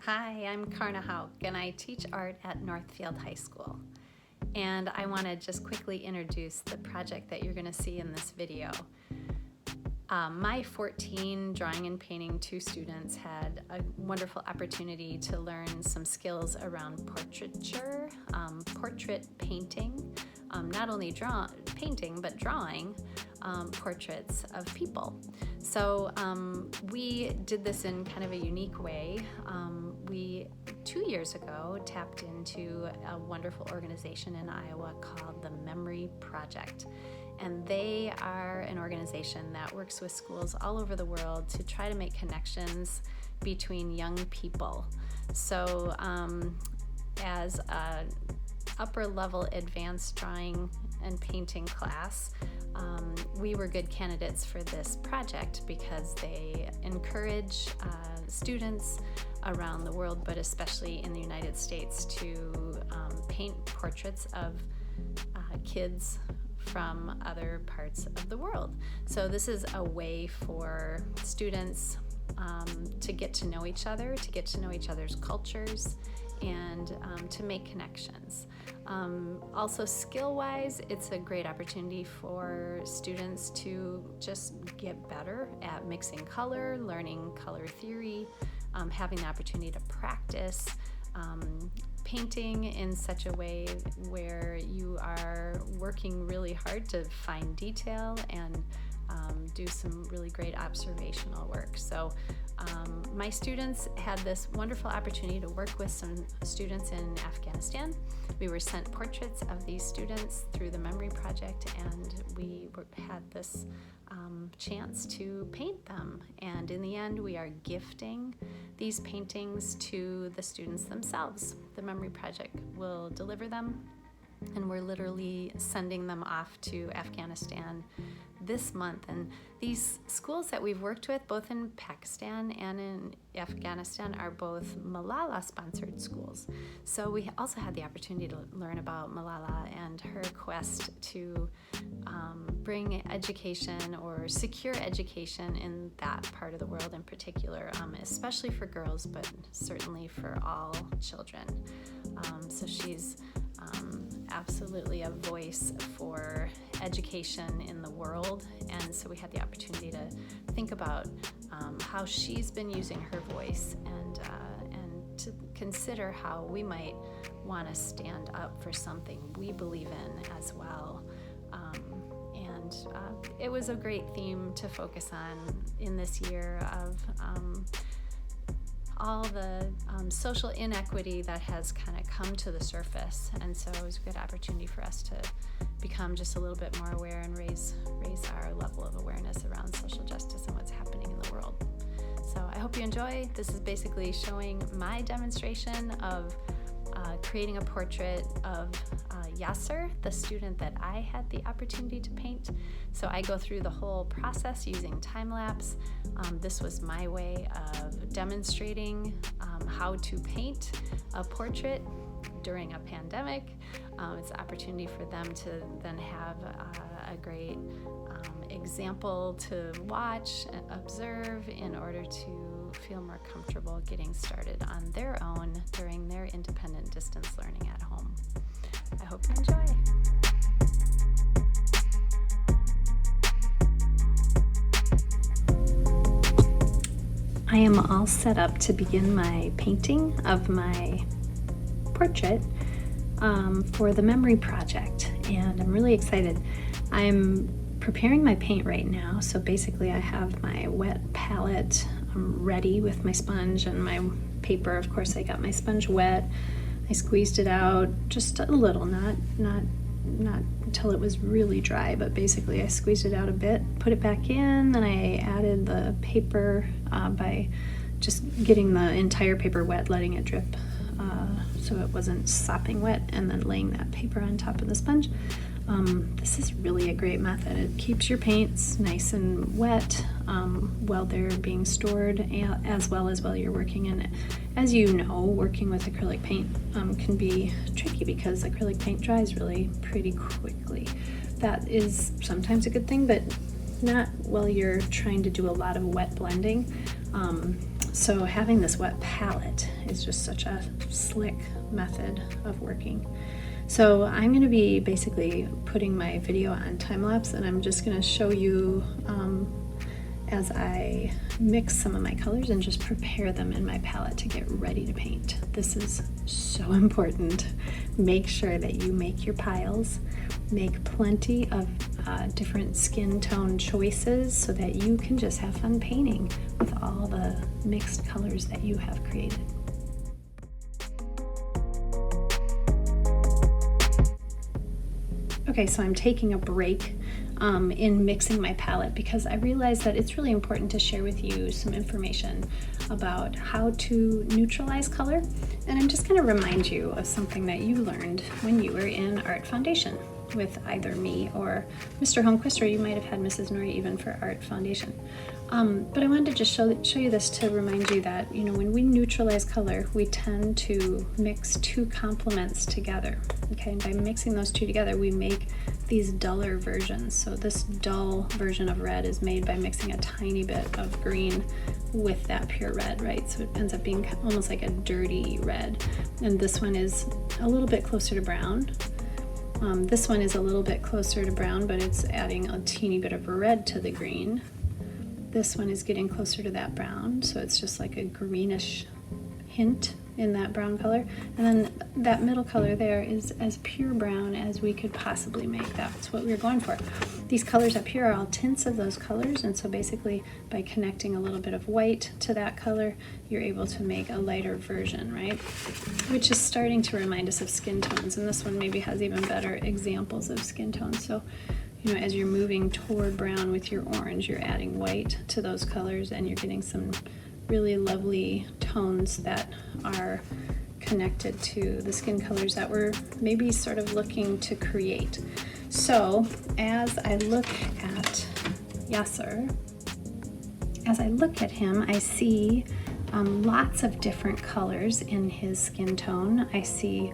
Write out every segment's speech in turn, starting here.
Hi, I'm Karna Hauck, and I teach art at Northfield High School. And I want to just quickly introduce the project that you're going to see in this video. My 14 drawing and painting 2 students had a wonderful opportunity to learn some skills around portraiture, portrait painting, not only painting, but drawing portraits of people. So we did this in kind of a unique way. We 2 years ago tapped into a wonderful organization in Iowa called the Memory Project. And they are an organization that works with schools all over the world to try to make connections between young people. So as an upper level advanced drawing and painting class, we were good candidates for this project because they encourage students around the world, but especially in the United States, to paint portraits of kids from other parts of the world. So this is a way for students to get to know each other, to get to know each other's cultures, and to make connections. Also skill-wise, it's a great opportunity for students to just get better at mixing color, learning color theory, having the opportunity to practice painting in such a way where you are working really hard to find detail and do some really great observational work. So my students had this wonderful opportunity to work with some students in Afghanistan. We were sent portraits of these students through the Memory Project, and we had this chance to paint them. And in the end, we are gifting these paintings to the students themselves. The Memory Project will deliver them, and we're literally sending them off to Afghanistan this month. And these schools that we've worked with, both in Pakistan and in Afghanistan, are both Malala sponsored schools. So we also had the opportunity to learn about Malala and her quest to bring education or secure education in that part of the world in particular, especially for girls, but certainly for all children. So she's absolutely a voice for education in the world, and so we had the opportunity to think about how she's been using her voice and to consider how we might want to stand up for something we believe in as well. It was a great theme to focus on in this year of all the social inequity that has kind of come to the surface, and so it was a good opportunity for us to become just a little bit more aware and raise our level of awareness around social justice and what's happening in the world. So I hope you enjoy. This is basically showing my demonstration of creating a portrait of Yasser, the student that I had the opportunity to paint. So I go through the whole process using time-lapse. This was my way of demonstrating how to paint a portrait during a pandemic. It's an opportunity for them to then have a great example to watch and observe in order to feel more comfortable getting started on their own during their independent distance learning at home. I hope you enjoy. I am all set up to begin my painting of my portrait for the Memory Project, and I'm really excited. I'm preparing my paint right now, so basically I have my wet palette ready with my sponge and my paper. Of course, I got my sponge wet. I squeezed it out just a little, not until it was really dry, but basically I squeezed it out a bit, put it back in, then I added the paper by just getting the entire paper wet, letting it drip so it wasn't sopping wet, and then laying that paper on top of the sponge. This is really a great method. It keeps your paints nice and wet while they're being stored, as well as while you're working in it. As you know, working with acrylic paint can be tricky because acrylic paint dries really pretty quickly. That is sometimes a good thing, but not while you're trying to do a lot of wet blending. So having this wet palette is just such a slick method of working. So I'm going to be basically putting my video on time-lapse, and I'm just going to show you as I mix some of my colors and just prepare them in my palette to get ready to paint. This is so important. Make sure that you make your piles, make plenty of different skin tone choices so that you can just have fun painting with all the mixed colors that you have created. Okay, so I'm taking a break in mixing my palette because I realized that it's really important to share with you some information about how to neutralize color. And I'm just going to remind you of something that you learned when you were in Art Foundation with either me or Mr. Holmquist, or you might have had Mrs. Norrie even for Art Foundation. But I wanted to just show you this to remind you that, you know, when we neutralize color, we tend to mix two complements together. Okay, and by mixing those two together, we make these duller versions. So this dull version of red is made by mixing a tiny bit of green with that pure red, right? So it ends up being almost like a dirty red. And this one is a little bit closer to brown. This one is a little bit closer to brown, but it's adding a teeny bit of red to the green. This one is getting closer to that brown, so it's just like a greenish hint in that brown color. And then that middle color there is as pure brown as we could possibly make. That's what we were going for. These colors up here are all tints of those colors, and so basically by connecting a little bit of white to that color, you're able to make a lighter version, right? Which is starting to remind us of skin tones, and this one maybe has even better examples of skin tones. So, you know, as you're moving toward brown with your orange, you're adding white to those colors, and you're getting some really lovely tones that are connected to the skin colors that we're maybe sort of looking to create. So as I look at Yasser, as I look at him, I see lots of different colors in his skin tone. I see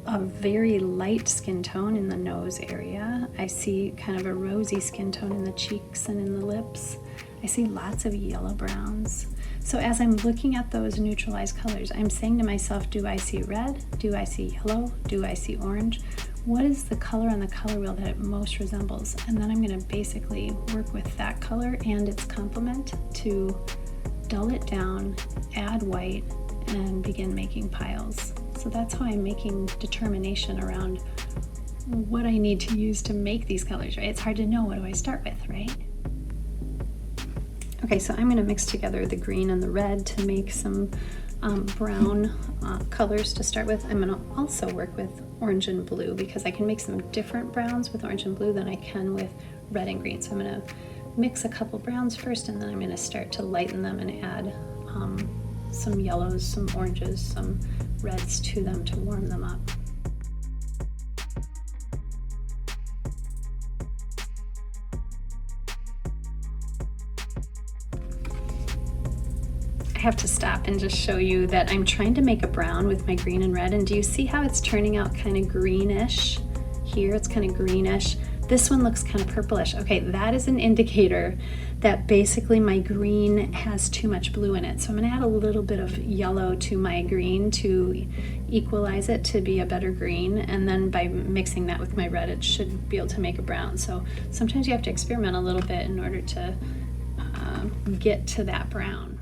a very light skin tone in the nose area. I see kind of a rosy skin tone in the cheeks and in the lips. I see lots of yellow browns. So as I'm looking at those neutralized colors, I'm saying to myself, do I see red? Do I see yellow? Do I see orange? What is the color on the color wheel that it most resembles? And then I'm going to basically work with that color and its complement to dull it down, add white, and begin making piles. So that's how I'm making determination around what I need to use to make these colors, right? It's hard to know, what do I start with, right? Okay, so I'm going to mix together the green and the red to make some brown colors to start with. I'm going to also work with orange and blue because I can make some different browns with orange and blue than I can with red and green. So I'm going to mix a couple browns first, and then I'm going to start to lighten them and add some yellows, some oranges, some reds to them to warm them up. I have to stop and just show you that I'm trying to make a brown with my green and red, and do you see how it's turning out kind of greenish? Here it's kind of greenish. This one looks kind of purplish. Okay, that is an indicator that basically my green has too much blue in it. So I'm going to add a little bit of yellow to my green to equalize it to be a better green, and then by mixing that with my red, it should be able to make a brown. So sometimes you have to experiment a little bit in order to get to that brown.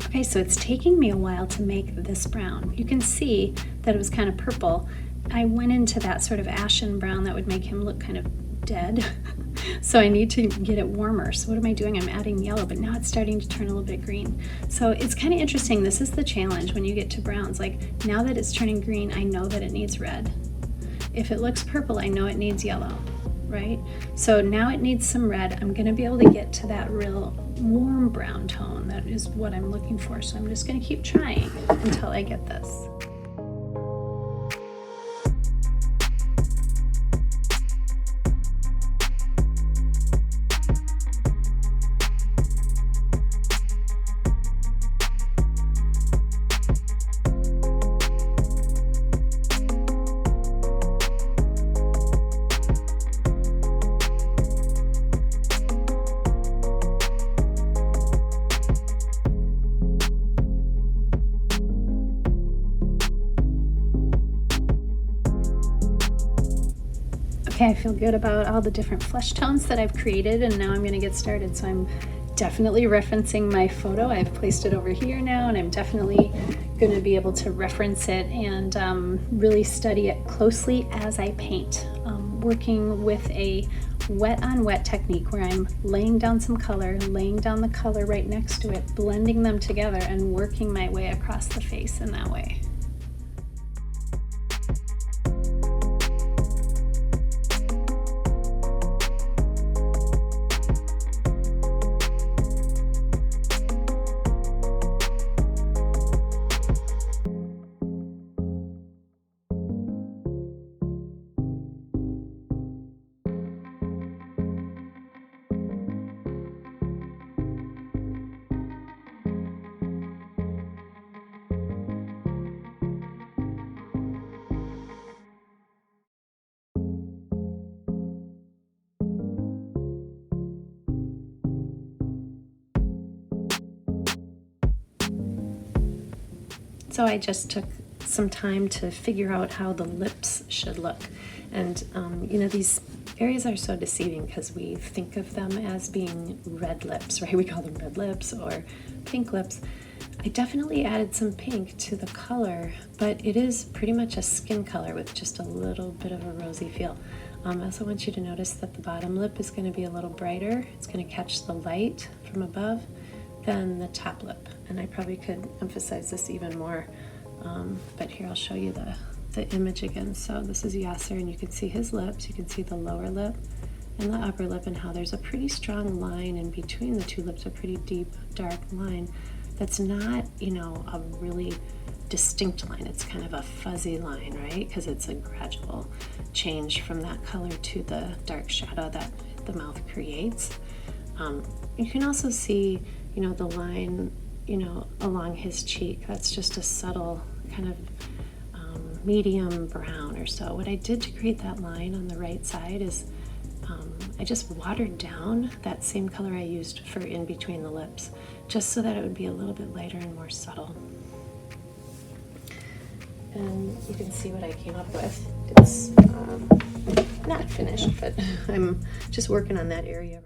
Okay, so it's taking me a while to make this brown. You can see that it was kind of purple. I went into that sort of ashen brown that would make him look kind of dead. So I need to get it warmer. So what am I doing? I'm adding yellow, but now it's starting to turn a little bit green. So it's kind of interesting. This is the challenge when you get to browns. Like, now that it's turning green, I know that it needs red. If it looks purple, I know it needs yellow, right? So now it needs some red. I'm gonna be able to get to that real warm brown tone. That is what I'm looking for. So I'm just gonna keep trying until I get this. Okay, I feel good about all the different flesh tones that I've created, and now I'm going to get started. So I'm definitely referencing my photo. I've placed it over here now, and I'm definitely going to be able to reference it and really study it closely as I paint. Working with a wet on wet technique where I'm laying down some color, laying down the color right next to it, blending them together and working my way across the face in that way. So I just took some time to figure out how the lips should look. And these areas are so deceiving because we think of them as being red lips, right? We call them red lips or pink lips. I definitely added some pink to the color, but it is pretty much a skin color with just a little bit of a rosy feel. I also want you to notice that the bottom lip is going to be a little brighter. It's going to catch the light from above than the top lip. And I probably could emphasize this even more, but here I'll show you the image again. So this is Yasser, and you can see his lips, you can see the lower lip and the upper lip, and how there's a pretty strong line in between the two lips, a pretty deep, dark line that's not, a really distinct line. It's kind of a fuzzy line, right? Because it's a gradual change from that color to the dark shadow that the mouth creates. You can also see, the line, along his cheek. That's just a subtle kind of medium brown or so. What I did to create that line on the right side is I just watered down that same color I used for in between the lips, just so that it would be a little bit lighter and more subtle. And you can see what I came up with. It's not finished, but I'm just working on that area.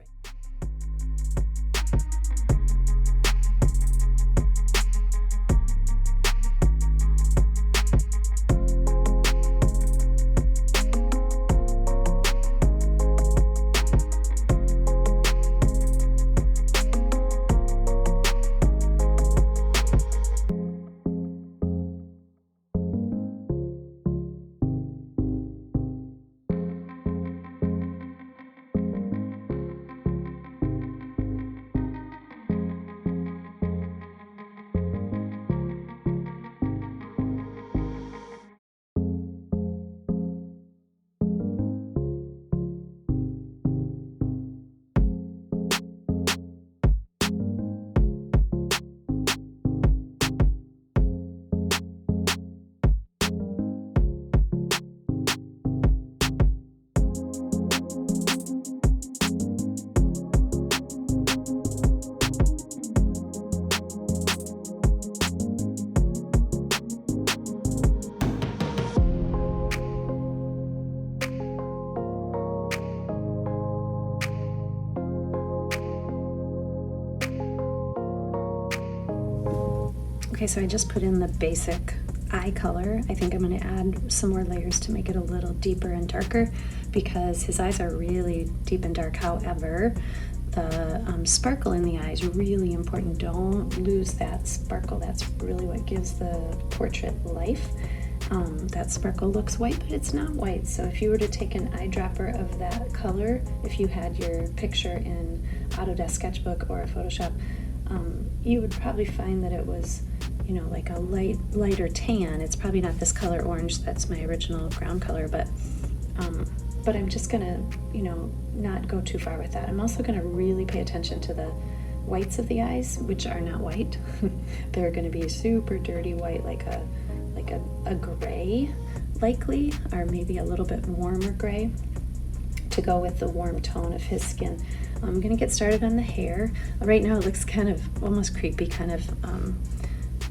Okay, so I just put in the basic eye color. I think I'm going to add some more layers to make it a little deeper and darker because his eyes are really deep and dark. However, the sparkle in the eye is really important. Don't lose that sparkle. That's really what gives the portrait life. That sparkle looks white, but it's not white. So if you were to take an eyedropper of that color, if you had your picture in Autodesk Sketchbook or Photoshop, you would probably find that it was, like a lighter tan. It's probably not this color orange. That's my original ground color, but I'm just gonna, not go too far with that. I'm also gonna really pay attention to the whites of the eyes, which are not white. They're gonna be super dirty white, like a gray, likely, or maybe a little bit warmer gray to go with the warm tone of his skin. I'm gonna get started on the hair. Right now it looks kind of almost creepy, kind of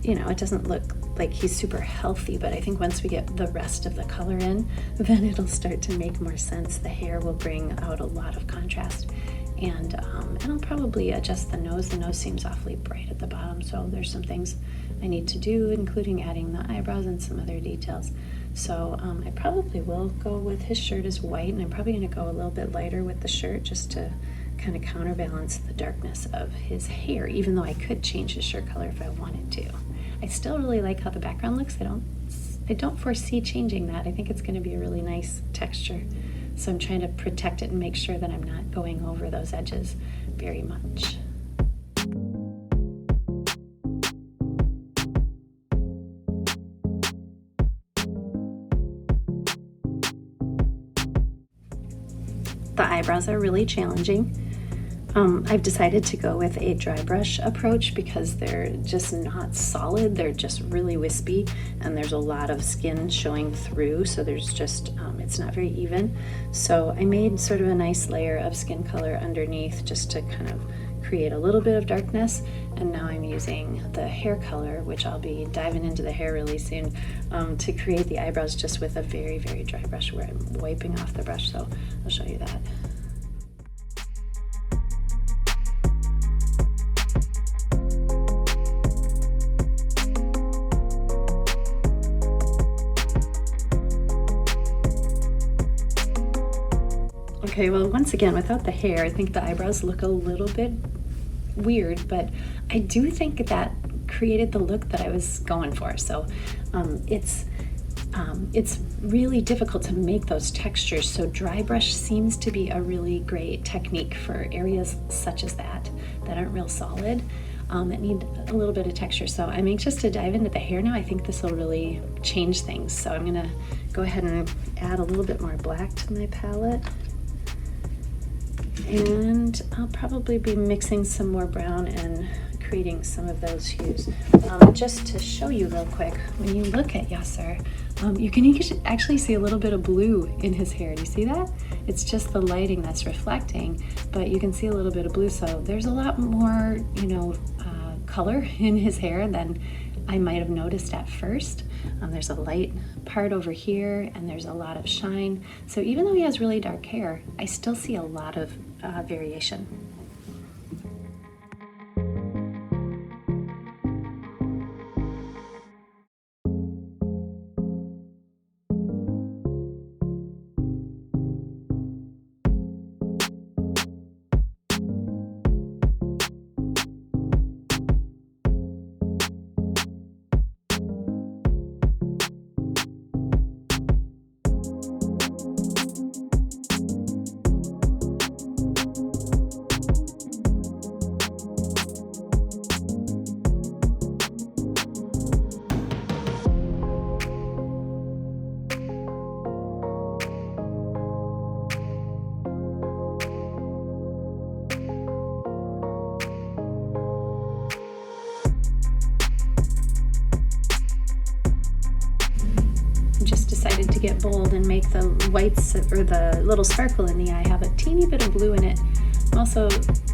you know, it doesn't look like he's super healthy, but I think once we get the rest of the color in, then it'll start to make more sense. The hair will bring out a lot of contrast. And I'll probably adjust the nose. The nose seems awfully bright at the bottom, so there's some things I need to do, including adding the eyebrows and some other details. So I probably will go with his shirt is white, and I'm probably going to go a little bit lighter with the shirt just to kind of counterbalance the darkness of his hair, even though I could change his shirt color if I wanted to. I still really like how the background looks. I don't foresee changing that. I think it's going to be a really nice texture. So I'm trying to protect it and make sure that I'm not going over those edges very much. The eyebrows are really challenging. I've decided to go with a dry brush approach because they're just not solid. They're just really wispy, and there's a lot of skin showing through, so there's just, it's not very even. So I made sort of a nice layer of skin color underneath just to kind of create a little bit of darkness, and now I'm using the hair color, which I'll be diving into the hair really soon, to create the eyebrows just with a very, very dry brush where I'm wiping off the brush, so I'll show you that. Okay, well, once again, without the hair, I think the eyebrows look a little bit weird, but I do think that created the look that I was going for. So it's really difficult to make those textures, so dry brush seems to be a really great technique for areas such as that aren't real solid, that need a little bit of texture. So I'm anxious to dive into the hair now. I think this will really change things. So I'm gonna go ahead and add a little bit more black to my palette. And I'll probably be mixing some more brown and creating some of those hues. Just to show you real quick, when you look at Yasser, you can actually see a little bit of blue in his hair. Do you see that? It's just the lighting that's reflecting, but you can see a little bit of blue. So there's a lot more, color in his hair than I might have noticed at first. There's a light part over here, and there's a lot of shine. So even though he has really dark hair, I still see a lot of variation. Decided to get bold and make the whites or the little sparkle in the eye have a teeny bit of blue in it. I'm also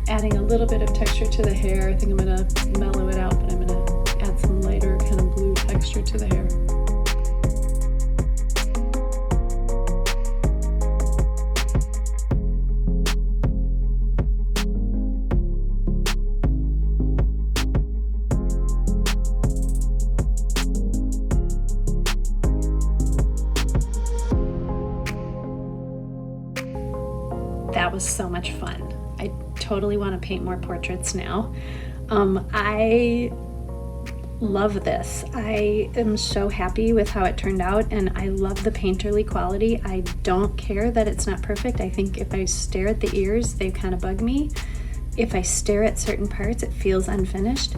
adding a little bit of texture to the hair. I think I'm going to mellow it out, but I'm going to add some lighter kind of blue texture to the hair. That was so much fun. I totally want to paint more portraits now. I love this. I am so happy with how it turned out, and I love the painterly quality. I don't care that it's not perfect. I think if I stare at the ears, they kind of bug me. If I stare at certain parts, it feels unfinished.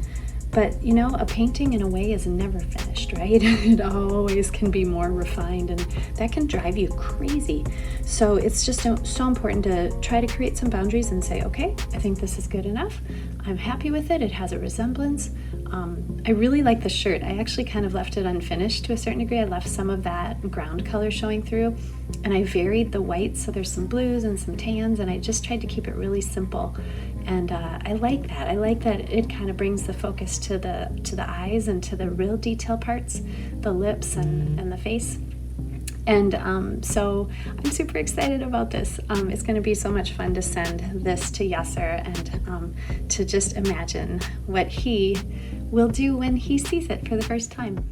But you know, a painting in a way is never finished, right? It always can be more refined, and that can drive you crazy. So it's just so important to try to create some boundaries and say, okay, I think this is good enough. I'm happy with it. It has a resemblance. I really like the shirt. I actually kind of left it unfinished to a certain degree. I left some of that ground color showing through. And I varied the whites, so there's some blues and some tans, and I just tried to keep it really simple. And I like that. I like that it kind of brings the focus to the eyes and to the real detail parts, the lips and the face. And so I'm super excited about this. It's going to be so much fun to send this to Yasser and to just imagine what he will do when he sees it for the first time.